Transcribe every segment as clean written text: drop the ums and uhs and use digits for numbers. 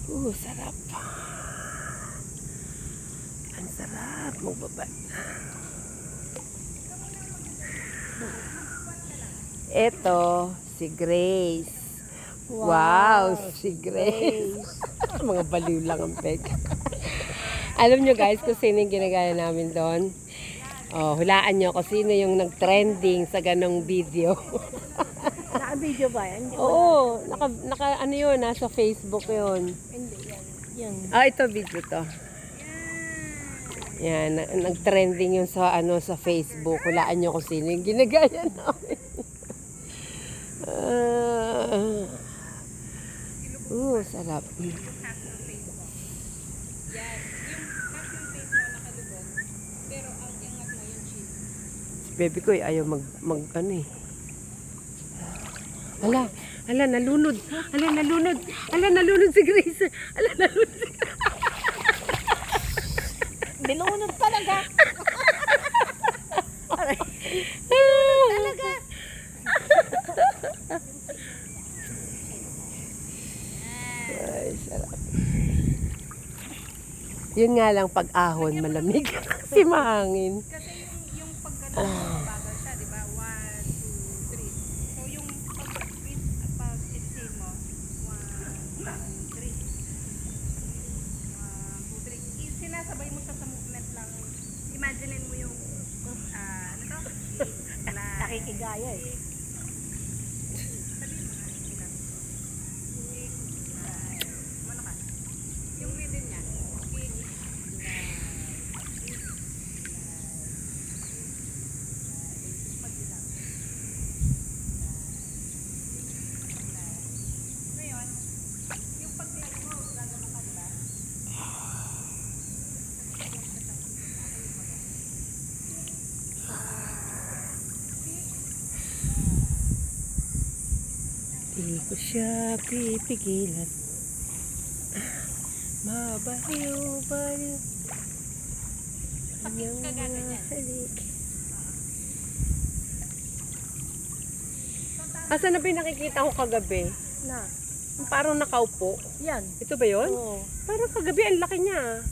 Sarap. Ang sarap. Magbaba. Ito, si Grace. Wow, si Grace. Mga baliw lang ang peg. Alam nyo guys kung sino yung ginagaya namin doon? Oh, hulaan nyo kung sino yung nag-trending sa ganong video. Naka-video ba yan? Oo, ano yun, nasa Facebook yun. Hindi, yan. Ito video to. Yan, nag-trending yun sa sa Facebook. Hulaan nyo kung sino yung ginagaya namin. Sarap. Si baby ko ayaw mag ano eh. Hala, nalunod. Nalunod si Grace. Nalunod si Grace. Nilunod talaga. Talaga. Ay, sarap. Yun nga lang pag ahon, malamig. Kasi mahangin. Kasi yung pagganong bagal siya, di ba? 1, 2, 3. So yung pag-exhale mo, 1, 2, 3. 1, 2, 3. Sinasabay mo siya sa movement lang. Imaginein mo yung, ano to? Nakikigaya eh. Yung rhythm niya. Ngayon, yung pag-play mo, gagawin ka, diba? Di ko siya pipigilan. Mabaliw. Bakit ka gaganyan? Asan na ba yung nakikita ko kagabi? Na. Parang nakaupo. Yan. Ito ba yun? Oo. Parang kagabi, ang laki niya.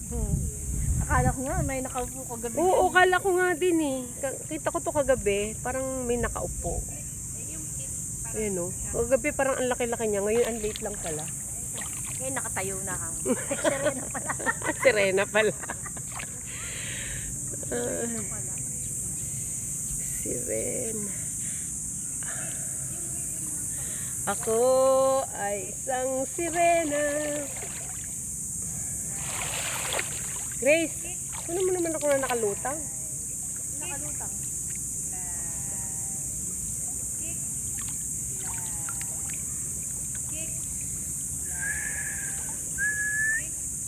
Akala ko nga may nakaupo kagabi. Oo, kala ko nga din eh. Kita ko to kagabi, parang may nakaupo. Ayan o. Kagabi parang ang laki-laki niya. Ngayon, ang late lang pala. Ngayon nakatayo na ka. Serena pala. Serena pala. Sirena. Ako ay isang sirena. Grace, ano mo naman ako na nakalutang? Nakalutang.